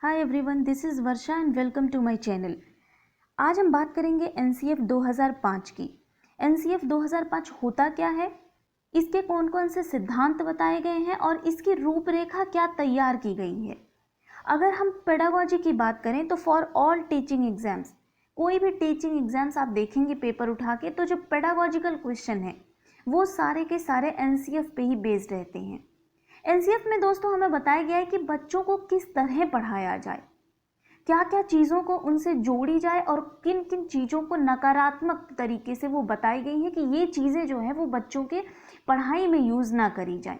Hi everyone, this is Varsha and welcome to my channel. आज हम बात करेंगे एनसीएफ 2005 की। एनसीएफ 2005 होता क्या है, इसके कौन कौन से सिद्धांत बताए गए हैं और इसकी रूपरेखा क्या तैयार की गई है। अगर हम पेडागोजी की बात करें तो फॉर ऑल टीचिंग एग्जाम्स, कोई भी टीचिंग एग्जाम्स आप देखेंगे पेपर उठा के, तो जो पेडागोजिकल क्वेश्चन है वो सारे के सारे एनसीएफ पे ही बेस्ड रहते हैं। एनसीएफ में दोस्तों हमें बताया गया है कि बच्चों को किस तरह पढ़ाया जाए, क्या क्या चीज़ों को उनसे जोड़ी जाए और किन किन चीज़ों को नकारात्मक तरीके से वो बताई गई है कि ये चीज़ें जो है वो बच्चों के पढ़ाई में यूज़ ना करी जाए।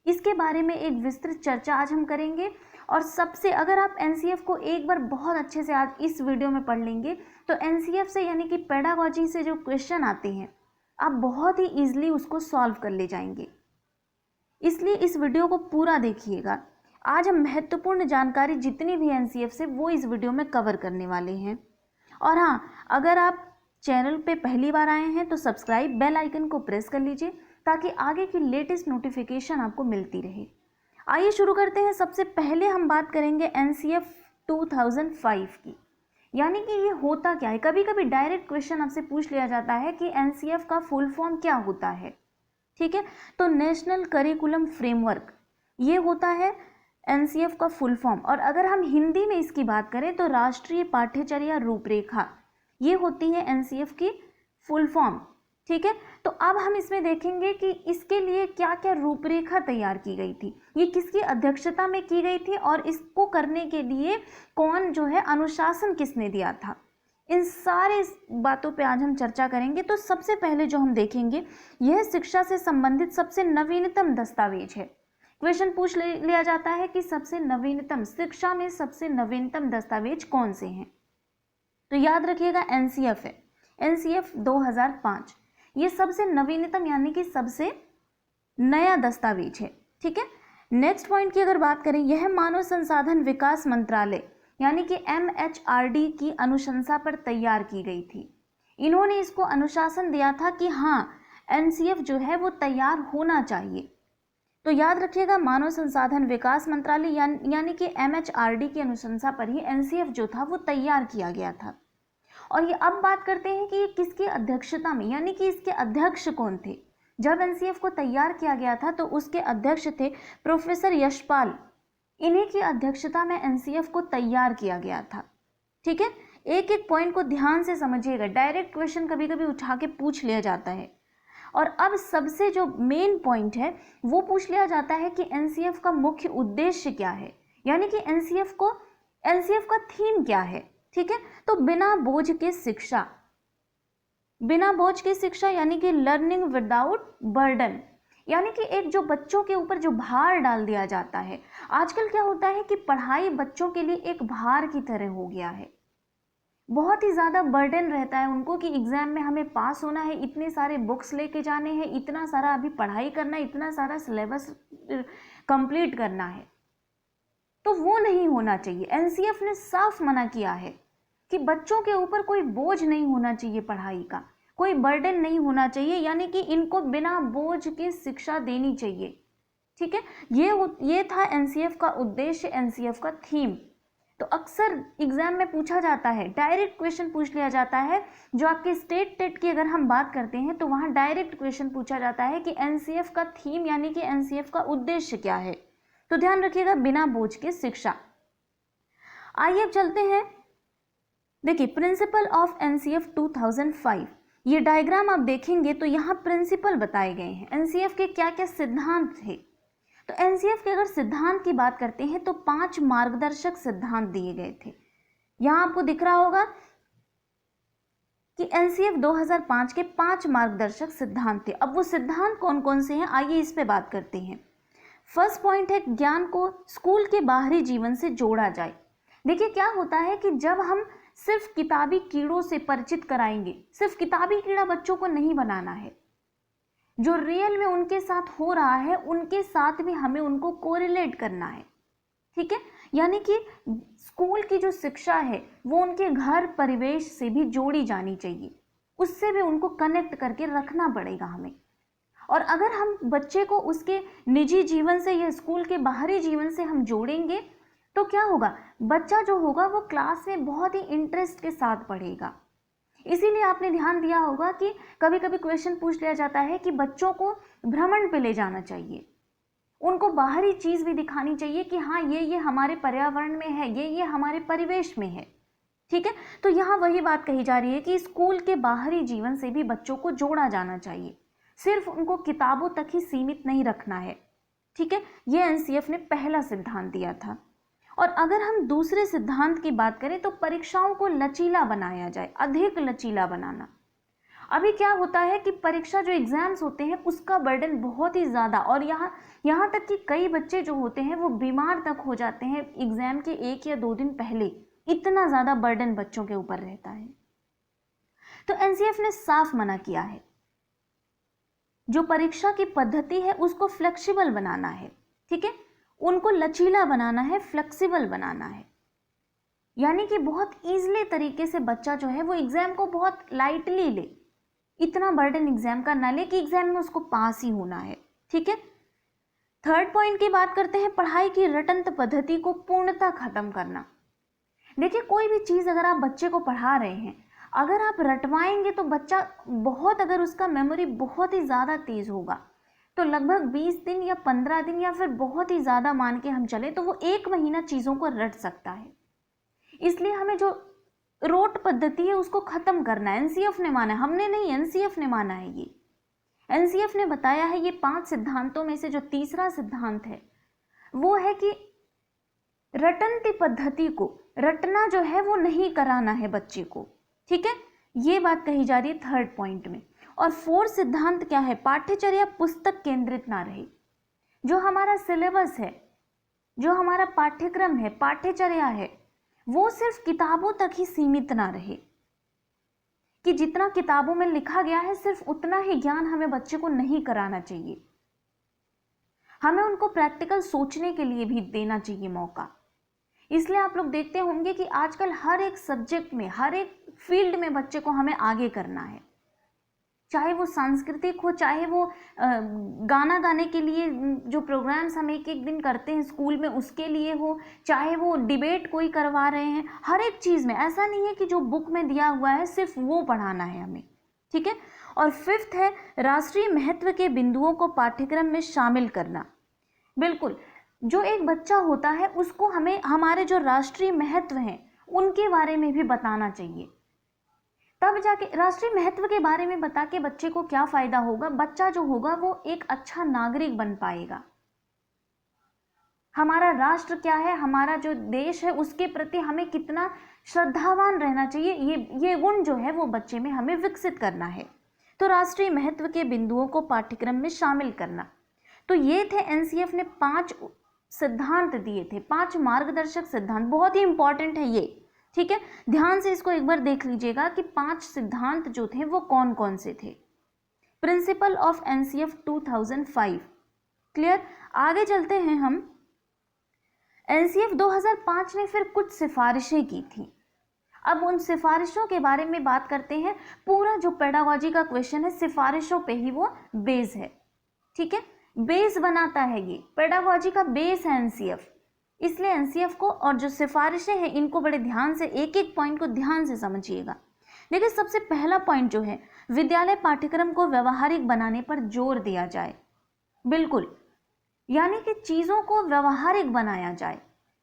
इसके बारे में एक विस्तृत चर्चा आज हम करेंगे। और सबसे अगर आप एनसीएफ को एक बार बहुत अच्छे से आज इस वीडियो में पढ़ लेंगे तो एनसीएफ से यानी कि पेडागोजी से जो क्वेश्चन आते हैं आप बहुत ही ईजिली उसको सॉल्व कर ले जाएंगे। इसलिए इस वीडियो को पूरा देखिएगा। आज हम महत्वपूर्ण जानकारी जितनी भी एनसीएफ से वो इस वीडियो में कवर करने वाले हैं। और हाँ, अगर आप चैनल पे पहली बार आए हैं तो सब्सक्राइब बेल आइकन को प्रेस कर लीजिए ताकि आगे की लेटेस्ट नोटिफिकेशन आपको मिलती रहे। आइए शुरू करते हैं। सबसे पहले हम बात करेंगे एनसीएफ 2005 की, यानी कि ये होता क्या है। कभी कभी डायरेक्ट क्वेश्चन आपसे पूछ लिया जाता है कि एनसीएफ का फुल फॉर्म क्या होता है। ठीक है, तो नेशनल करिकुलम फ्रेमवर्क ये होता है एनसीएफ का फुल फॉर्म। और अगर हम हिंदी में इसकी बात करें तो राष्ट्रीय पाठ्यचर्या रूपरेखा ये होती है एनसीएफ की फुल फॉर्म। ठीक है, तो अब हम इसमें देखेंगे कि इसके लिए क्या क्या रूपरेखा तैयार की गई थी, ये किसकी अध्यक्षता में की गई थी और इसको करने के लिए कौन जो है अनुशासन किसने दिया था। इन सारे बातों पे आज हम चर्चा करेंगे। तो सबसे पहले जो हम देखेंगे यह शिक्षा से संबंधित सबसे नवीनतम दस्तावेज है। क्वेश्चन पूछ लिया जाता है कि सबसे नवीनतम शिक्षा में सबसे नवीनतम दस्तावेज कौन से हैं, तो याद रखिएगा एनसीएफ है, एनसीएफ 2005 ये सबसे नवीनतम यानी कि सबसे नया दस्तावेज है। ठीक है, नेक्स्ट पॉइंट की अगर बात करें, यह मानव संसाधन विकास मंत्रालय यानी कि एमएचआरडी की अनुशंसा पर तैयार की गई थी। इन्होंने इसको अनुशासन दिया था कि हाँ एनसीएफ जो है वो तैयार होना चाहिए। तो याद रखिएगा मानव संसाधन विकास मंत्रालय यानी कि एमएचआरडी की अनुशंसा पर ही एनसीएफ जो था वो तैयार किया गया था। और ये अब बात करते हैं कि ये किसकी अध्यक्षता में, यानी कि इसके अध्यक्ष कौन थे। जब एनसीएफ को तैयार किया गया था तो उसके अध्यक्ष थे प्रोफेसर यशपाल। इन्हीं की अध्यक्षता में एनसीएफ को तैयार किया गया था। ठीक है, एक एक पॉइंट को ध्यान से समझिएगा, डायरेक्ट क्वेश्चन कभी कभी उठा के पूछ लिया जाता है। और अब सबसे जो मेन पॉइंट है वो पूछ लिया जाता है कि एनसीएफ का मुख्य उद्देश्य क्या है, यानी कि एनसीएफ का थीम क्या है। ठीक है, तो बिना बोझ के शिक्षा, बिना बोझ की शिक्षा यानी कि लर्निंग विदाउट बर्डन, यानी कि एक जो बच्चों के ऊपर जो भार डाल दिया जाता है। आजकल क्या होता है कि पढ़ाई बच्चों के लिए एक भार की तरह हो गया है, बहुत ही ज़्यादा बर्डन रहता है उनको कि एग्जाम में हमें पास होना है, इतने सारे बुक्स लेके जाने हैं, इतना सारा अभी पढ़ाई करना है, इतना सारा सिलेबस कंप्लीट करना है। तो वो नहीं होना चाहिए। एनसीएफ ने साफ मना किया है कि बच्चों के ऊपर कोई बोझ नहीं होना चाहिए, पढ़ाई का कोई बर्डन नहीं होना चाहिए, यानी कि इनको बिना बोझ के शिक्षा देनी चाहिए। ठीक है, ये था एनसीएफ का उद्देश्य, एनसीएफ का थीम। तो अक्सर एग्जाम में पूछा जाता है, डायरेक्ट क्वेश्चन पूछ लिया जाता है। जो आपके स्टेट टेट की अगर हम बात करते हैं तो वहां डायरेक्ट क्वेश्चन पूछा जाता है कि एनसीएफ का थीम यानी कि एनसीएफ का उद्देश्य क्या है। तो ध्यान रखिएगा बिना बोझ के शिक्षा। आइए अब चलते हैं, देखिए प्रिंसिपल ऑफ एनसीएफ 2005। ये डायग्राम आप देखेंगे तो यहाँ प्रिंसिपल बताए गए हैं, एनसीएफ के क्या क्या सिद्धांत थे। तो एनसीएफ के अगर सिद्धांत की बात करते हैं तो 5 मार्गदर्शक सिद्धांत दिए गए थे। यहां आपको दिख रहा होगा कि एनसीएफ 2005 के 5 मार्गदर्शक सिद्धांत थे। अब वो सिद्धांत कौन कौन से हैं आइए इस पे बात करते हैं। फर्स्ट पॉइंट है ज्ञान को स्कूल के बाहरी जीवन से जोड़ा जाए। देखिए क्या होता है कि जब हम सिर्फ किताबी कीड़ों से परिचित कराएंगे, सिर्फ किताबी कीड़ा बच्चों को नहीं बनाना है, जो रियल में उनके साथ हो रहा है उनके साथ भी हमें उनको कोरिलेट करना है। ठीक है, यानी कि स्कूल की जो शिक्षा है वो उनके घर परिवेश से भी जोड़ी जानी चाहिए, उससे भी उनको कनेक्ट करके रखना पड़ेगा हमें। और अगर हम बच्चे को उसके निजी जीवन से या स्कूल के बाहरी जीवन से हम जोड़ेंगे तो क्या होगा, बच्चा जो होगा वो क्लास में बहुत ही इंटरेस्ट के साथ पढ़ेगा। इसीलिए आपने ध्यान दिया होगा कि कभी कभी क्वेश्चन पूछ लिया जाता है कि बच्चों को भ्रमण पे ले जाना चाहिए, उनको बाहरी चीज भी दिखानी चाहिए कि हाँ ये हमारे पर्यावरण में है, ये हमारे परिवेश में है। ठीक है, तो यहाँ वही बात कही जा रही है कि स्कूल के बाहरी जीवन से भी बच्चों को जोड़ा जाना चाहिए, सिर्फ उनको किताबों तक ही सीमित नहीं रखना है। ठीक है, ये एनसीएफ ने पहला सिद्धांत दिया था। और अगर हम दूसरे सिद्धांत की बात करें तो परीक्षाओं को लचीला बनाया जाए, अधिक लचीला बनाना। अभी क्या होता है कि परीक्षा जो एग्जाम्स होते हैं उसका बर्डन बहुत ही ज़्यादा, और यहाँ तक कि कई बच्चे जो होते हैं वो बीमार तक हो जाते हैं एग्जाम के 1 या 2 दिन पहले, इतना ज़्यादा बर्डन बच्चों के ऊपर रहता है। तो एनसीएफ ने साफ मना किया है, जो परीक्षा की पद्धति है उसको फ्लेक्सिबल बनाना है। ठीक है, उनको लचीला बनाना है, फ्लेक्सिबल बनाना है, यानी कि बहुत ईजिली तरीके से बच्चा जो है वो एग्जाम को बहुत लाइटली ले, इतना बर्डन एग्जाम का ना ले कि एग्जाम में उसको पास ही होना है। ठीक है, थर्ड पॉइंट की बात करते हैं, पढ़ाई की रटंत पद्धति को पूर्णतः खत्म करना। देखिए, कोई भी चीज अगर आप बच्चे को पढ़ा रहे हैं, अगर आप रटवाएंगे तो बच्चा बहुत, अगर उसका मेमोरी बहुत ही ज्यादा तेज होगा तो लगभग 20 दिन या 15 दिन या फिर बहुत ही ज्यादा मान के हम चले तो वो 1 महीना चीजों को रट सकता है। इसलिए हमें जो रोट पद्धति है उसको खत्म करना है। एनसीएफ ने माना है, हमने नहीं, एनसीएफ ने माना है। ये एनसीएफ ने बताया है, ये 5 सिद्धांतों में से जो तीसरा सिद्धांत है वो है कि रटंती पद्धति को, रटना जो है वो नहीं कराना है बच्चे को। ठीक है, ये बात कही जा रही है थर्ड पॉइंट में। और फोर्थ सिद्धांत क्या है, पाठ्यचर्या पुस्तक केंद्रित ना रहे। जो हमारा सिलेबस है, जो हमारा पाठ्यक्रम है, पाठ्यचर्या है, वो सिर्फ किताबों तक ही सीमित ना रहे कि जितना किताबों में लिखा गया है सिर्फ उतना ही ज्ञान हमें बच्चे को नहीं कराना चाहिए। हमें उनको प्रैक्टिकल सोचने के लिए भी देना चाहिए मौका। इसलिए आप लोग देखते होंगे कि आजकल हर एक सब्जेक्ट में, हर एक फील्ड में बच्चे को हमें आगे करना है, चाहे वो सांस्कृतिक हो, चाहे वो गाना गाने के लिए जो प्रोग्राम्स हम एक एक दिन करते हैं स्कूल में उसके लिए हो, चाहे वो डिबेट कोई करवा रहे हैं, हर एक चीज़ में। ऐसा नहीं है कि जो बुक में दिया हुआ है सिर्फ वो पढ़ाना है हमें। ठीक है, और फिफ्थ है राष्ट्रीय महत्व के बिंदुओं को पाठ्यक्रम में शामिल करना। बिल्कुल, जो एक बच्चा होता है उसको हमें हमारे जो राष्ट्रीय महत्व हैं उनके बारे में भी बताना चाहिए, तब जाके राष्ट्रीय महत्व के बारे में बता के बच्चे को क्या फायदा होगा, बच्चा जो होगा वो एक अच्छा नागरिक बन पाएगा। हमारा राष्ट्र क्या है, हमारा जो देश है उसके प्रति हमें कितना श्रद्धावान रहना चाहिए, ये गुण जो है वो बच्चे में हमें विकसित करना है। तो राष्ट्रीय महत्व के बिंदुओं को पाठ्यक्रम में शामिल करना। तो ये थे एनसीएफ ने 5 सिद्धांत दिए थे, 5 मार्गदर्शक सिद्धांत, बहुत ही इंपॉर्टेंट है ये। ठीक है, ध्यान से इसको एक बार देख लीजिएगा कि 5 सिद्धांत जो थे वो कौन कौन से थे। Principle of NCF 2005। क्लियर, आगे चलते हैं हम। एनसीएफ 2005 ने फिर कुछ सिफारिशें की थी। अब उन सिफारिशों के बारे में बात करते हैं। पूरा जो पेडागोजी का क्वेश्चन है सिफारिशों पे ही वो बेस है। ठीक है, बेस बनाता है, ये पेडागोजी का बेस है एनसीएफ। इसलिए एनसीएफ को और जो सिफारिशें हैं इनको बड़े ध्यान से, एक एक पॉइंट को ध्यान से समझिएगा। देखिए, सबसे पहला पॉइंट जो है, विद्यालय पाठ्यक्रम को व्यवहारिक बनाने पर जोर दिया जाए। बिल्कुल, यानी कि चीज़ों को व्यवहारिक बनाया जाए,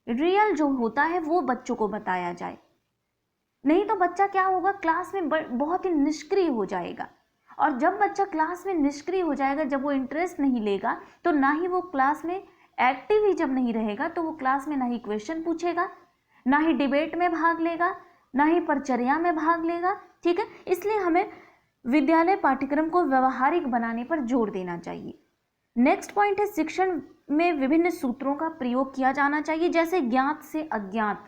रियल जो होता है वो बच्चों को बताया जाए। नहीं तो बच्चा क्या होगा, क्लास में बहुत ही निष्क्रिय हो जाएगा, और जब बच्चा क्लास में निष्क्रिय हो जाएगा, जब वो इंटरेस्ट नहीं लेगा, तो ना ही वो क्लास में एक्टिव ही जब नहीं रहेगा तो वो क्लास में ना ही क्वेश्चन पूछेगा, ना ही डिबेट में भाग लेगा, ना ही परिचर्या में भाग लेगा। ठीक है, इसलिए हमें विद्यालय पाठ्यक्रम को व्यवहारिक बनाने पर जोर देना चाहिए। नेक्स्ट पॉइंट है, शिक्षण में विभिन्न सूत्रों का प्रयोग किया जाना चाहिए, जैसे ज्ञात से अज्ञात।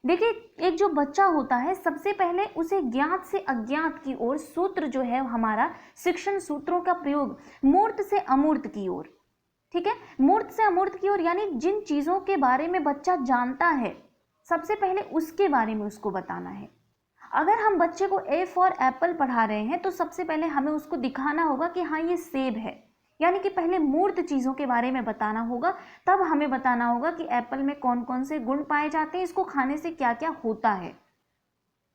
देखिए, एक जो बच्चा होता है सबसे पहले उसे ज्ञात से अज्ञात की ओर सूत्र जो है हमारा शिक्षण सूत्रों का प्रयोग, मूर्त से अमूर्त की ओर। ठीक है, मूर्त से अमूर्त की ओर, यानी जिन चीजों के बारे में बच्चा जानता है सबसे पहले उसके बारे में उसको बताना है। अगर हम बच्चे को ए फॉर एप्पल पढ़ा रहे हैं तो सबसे पहले हमें उसको दिखाना होगा कि हाँ ये सेब है, यानी कि पहले मूर्त चीज़ों के बारे में बताना होगा, तब हमें बताना होगा कि एप्पल में कौन कौन से गुण पाए जाते हैं, इसको खाने से क्या क्या होता है।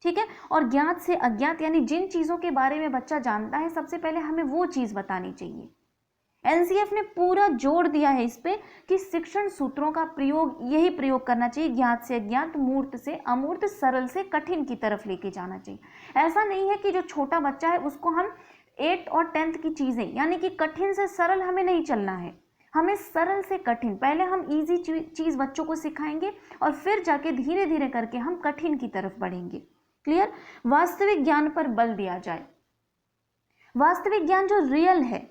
ठीक है, और ज्ञात से अज्ञात यानी जिन चीज़ों के बारे में बच्चा जानता है सबसे पहले हमें वो चीज़ बतानी चाहिए। एनसीएफ ने पूरा जोर दिया है इस पे कि शिक्षण सूत्रों का यही प्रयोग करना चाहिए, ज्ञात से अज्ञात, मूर्त से अमूर्त, सरल से कठिन की तरफ लेके जाना चाहिए। ऐसा नहीं है कि जो छोटा बच्चा है उसको हम 8th और 10th की चीजें यानी कि कठिन से सरल हमें नहीं चलना है, हमें सरल से कठिन, पहले हम इजी चीज बच्चों को सिखाएंगे और फिर जाके धीरे धीरे करके हम कठिन की तरफ बढ़ेंगे। क्लियर। वास्तविक ज्ञान पर बल दिया जाए, वास्तविक ज्ञान जो रियल है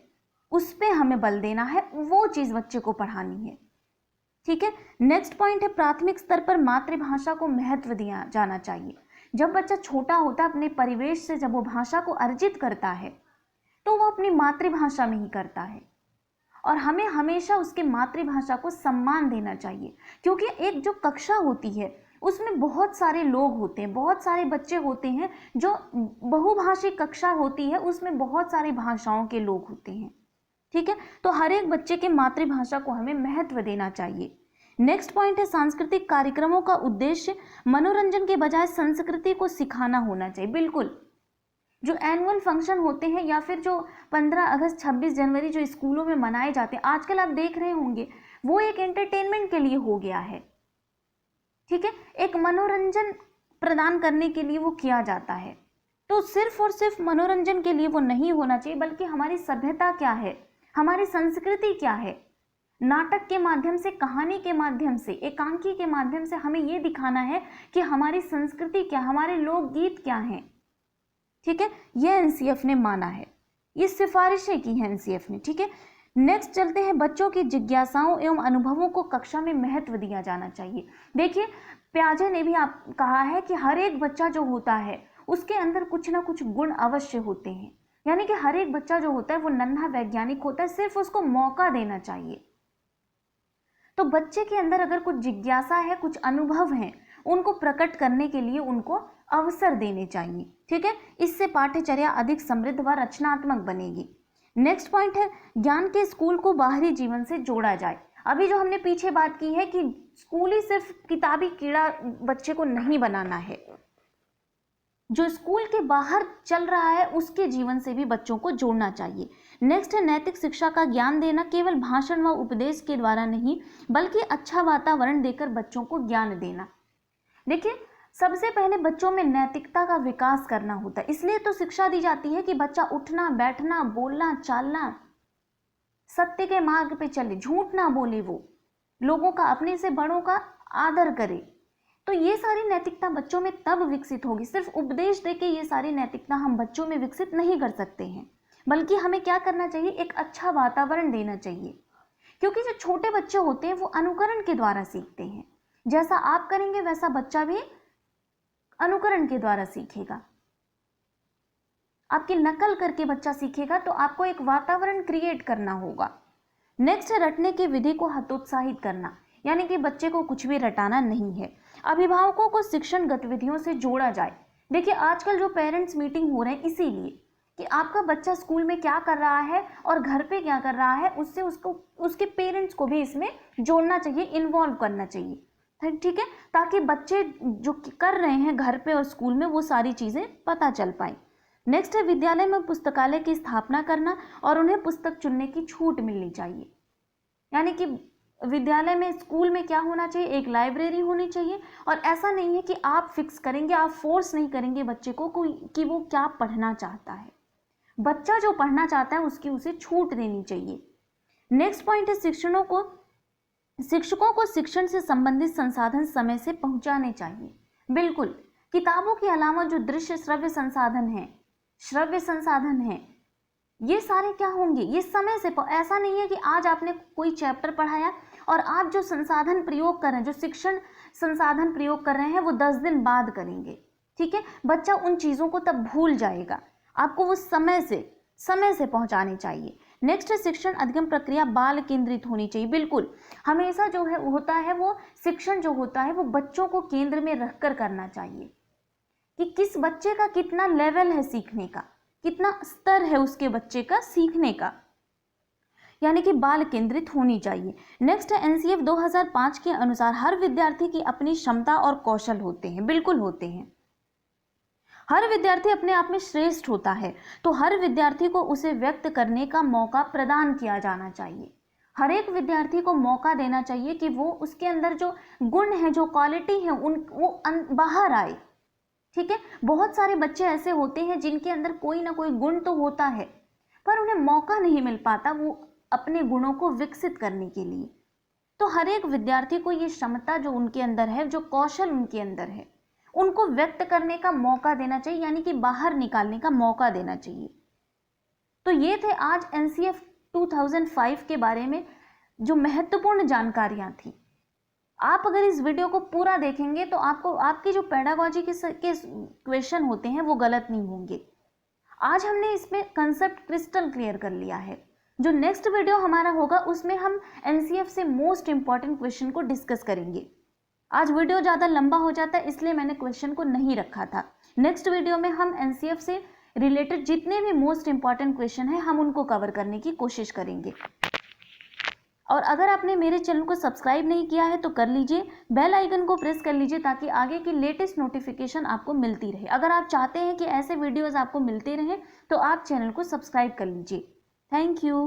उस पे हमें बल देना है, वो चीज बच्चे को पढ़ानी है। ठीक है, नेक्स्ट पॉइंट है प्राथमिक स्तर पर मातृभाषा को महत्व दिया जाना चाहिए। जब बच्चा छोटा होता है, अपने परिवेश से जब वो भाषा को अर्जित करता है तो वो अपनी मातृभाषा में ही करता है, और हमें हमेशा उसके मातृभाषा को सम्मान देना चाहिए, क्योंकि एक जो कक्षा होती है उसमें बहुत सारे लोग होते हैं, बहुत सारे बच्चे होते हैं। जो बहुभाषी कक्षा होती है उसमें बहुत सारी भाषाओं के लोग होते हैं। ठीक है, तो हर एक बच्चे के मातृभाषा को हमें महत्व देना चाहिए। नेक्स्ट पॉइंट है सांस्कृतिक कार्यक्रमों का उद्देश्य मनोरंजन के बजाय संस्कृति को सिखाना होना चाहिए। बिल्कुल, जो एनुअल फंक्शन होते हैं या फिर जो 15 अगस्त 26 जनवरी जो स्कूलों में मनाए जाते हैं, आजकल आप देख रहे होंगे, वो एक एंटरटेनमेंट के लिए हो गया है। ठीक है, एक मनोरंजन प्रदान करने के लिए वो किया जाता है। तो सिर्फ और सिर्फ मनोरंजन के लिए वो नहीं होना चाहिए, बल्कि हमारी सभ्यता क्या है, हमारी संस्कृति क्या है, नाटक के माध्यम से, कहानी के माध्यम से, एकांकी के माध्यम से हमें ये दिखाना है कि हमारी संस्कृति क्या, हमारे लोकगीत क्या हैं। ठीक है, ये एनसीएफ ने माना है, ये सिफारिशें की हैं एनसीएफ ने। ठीक है, नेक्स्ट चलते हैं, बच्चों की जिज्ञासाओं एवं अनुभवों को कक्षा में महत्व दिया जाना चाहिए। देखिए, प्याजे ने भी आप कहा है कि हर एक बच्चा जो होता है उसके अंदर कुछ ना कुछ गुण अवश्य होते हैं, यानी कि हर एक बच्चा जो होता है वो नन्हा वैज्ञानिक होता है, सिर्फ उसको मौका देना चाहिए। तो बच्चे के अंदर अगर कुछ जिज्ञासा है, कुछ अनुभव हैं, उनको प्रकट करने के लिए उनको अवसर देने चाहिए। ठीक है, इससे पाठ्यचर्या अधिक समृद्ध व रचनात्मक बनेगी। नेक्स्ट पॉइंट है ज्ञान के स्कूल को बाहरी जीवन से जोड़ा जाए। अभी जो हमने पीछे बात की है कि स्कूल ही सिर्फ किताबी कीड़ा बच्चे को नहीं बनाना है, जो स्कूल के बाहर चल रहा है उसके जीवन से भी बच्चों को जोड़ना चाहिए। नेक्स्ट है नैतिक शिक्षा का ज्ञान देना, केवल भाषण व उपदेश के द्वारा नहीं बल्कि अच्छा वातावरण देकर बच्चों को ज्ञान देना। देखिए, सबसे पहले बच्चों में नैतिकता का विकास करना होता है, इसलिए तो शिक्षा दी जाती है कि बच्चा उठना, बैठना, बोलना, चालना, सत्य के मार्ग पे चले, झूठ ना बोले, वो लोगों का, अपने से बड़ों का आदर करे। तो ये सारी नैतिकता बच्चों में तब विकसित होगी। सिर्फ उपदेश देके ये सारी नैतिकता हम बच्चों में विकसित नहीं कर सकते हैं, बल्कि हमें क्या करना चाहिए, एक अच्छा वातावरण देना चाहिए। क्योंकि जो छोटे बच्चे होते हैं वो अनुकरण के द्वारा सीखते हैं, जैसा आप करेंगे वैसा बच्चा भी अनुकरण के द्वारा सीखेगा। आपकी नकल करके बच्चा सीखेगा, तो आपको एक वातावरण क्रिएट करना होगा। नेक्स्ट है रटने की विधि को हतोत्साहित करना, यानी कि बच्चे को कुछ भी रटाना नहीं है। अभिभावकों को शिक्षण गतिविधियों से जोड़ा जाए। देखिए, आजकल जो पेरेंट्स मीटिंग हो रहे हैं इसीलिए कि आपका बच्चा स्कूल में क्या कर रहा है और घर पे क्या कर रहा है, उससे उसको उसके पेरेंट्स को भी इसमें जोड़ना चाहिए, इन्वॉल्व करना चाहिए। ठीक है, ताकि बच्चे जो कर रहे हैं घर पे और स्कूल में वो सारी चीज़ें पता चल पाए। नेक्स्ट है विद्यालय में पुस्तकालय की स्थापना करना और उन्हें पुस्तक चुनने की छूट मिलनी चाहिए। यानी कि विद्यालय में, स्कूल में क्या होना चाहिए, एक लाइब्रेरी होनी चाहिए, और ऐसा नहीं है कि आप फिक्स करेंगे, आप फोर्स नहीं करेंगे बच्चे को कि वो क्या पढ़ना चाहता है। बच्चा जो पढ़ना चाहता है उसकी उसे छूट देनी चाहिए। नेक्स्ट पॉइंट है शिक्षकों को शिक्षण से संबंधित संसाधन समय से पहुंचाने चाहिए। बिल्कुल, किताबों के अलावा जो दृश्य श्रव्य संसाधन है, ये सारे क्या होंगे, ये समय से, ऐसा नहीं है कि आज आपने कोई चैप्टर पढ़ाया और आप जो संसाधन प्रयोग कर रहे हैं, जो शिक्षण संसाधन प्रयोग कर रहे हैं, वो 10 दिन बाद करेंगे। ठीक है, बच्चा उन चीज़ों को तब भूल जाएगा, आपको वो समय से पहुंचाने चाहिए। नेक्स्ट है शिक्षण अधिगम प्रक्रिया बाल केंद्रित होनी चाहिए। बिल्कुल, हमेशा जो है होता है वो शिक्षण जो होता है वो बच्चों को केंद्र में रखकर करना चाहिए कि किस बच्चे का कितना लेवल है सीखने का, कितना स्तर है उसके बच्चे का सीखने का। यानी कि बाल केंद्रित होनी चाहिए। नेक्स्ट है एनसीएफ 2005 के अनुसार हर विद्यार्थी की अपनी क्षमता और कौशल होते हैं, बिल्कुल होते हैं। हर विद्यार्थी अपने आप में श्रेष्ठ होता है, तो हर विद्यार्थी को उसे व्यक्त करने का मौका प्रदान किया जाना चाहिए। हर एक विद्यार्थी को मौका देना चाहिए कि वो उसके अंदर जो गुण है, जो क्वालिटी है, वो बाहर आए। ठीक है, बहुत सारे बच्चे ऐसे होते हैं जिनके अंदर कोई ना कोई गुण तो होता है, पर उन्हें मौका नहीं मिल पाता वो अपने गुणों को विकसित करने के लिए। तो हर एक विद्यार्थी को ये क्षमता जो उनके अंदर है, जो कौशल उनके अंदर है, उनको व्यक्त करने का मौका देना चाहिए, यानी कि बाहर निकालने का मौका देना चाहिए। तो ये थे आज एनसीएफ 2005 के बारे में जो महत्वपूर्ण जानकारियां थी। आप अगर इस वीडियो को पूरा देखेंगे तो आपको आपकी जो पेडागोजी के क्वेश्चन होते हैं वो गलत नहीं होंगे। आज हमने इसमें कंसेप्ट क्रिस्टल क्लियर कर लिया है। जो नेक्स्ट वीडियो हमारा होगा उसमें हम एनसीएफ से मोस्ट इंपॉर्टेंट क्वेश्चन को डिस्कस करेंगे। आज वीडियो ज़्यादा लंबा हो जाता है इसलिए मैंने क्वेश्चन को नहीं रखा था। नेक्स्ट वीडियो में हम एनसीएफ से रिलेटेड जितने भी मोस्ट इंपॉर्टेंट क्वेश्चन हैं हम उनको कवर करने की कोशिश करेंगे। और अगर आपने मेरे चैनल को सब्सक्राइब नहीं किया है तो कर लीजिए, बेल आइकन को प्रेस कर लीजिए ताकि आगे की लेटेस्ट नोटिफिकेशन आपको मिलती रहे। अगर आप चाहते हैं कि ऐसे वीडियोस आपको मिलते रहें तो आप चैनल को सब्सक्राइब कर लीजिए। Thank you.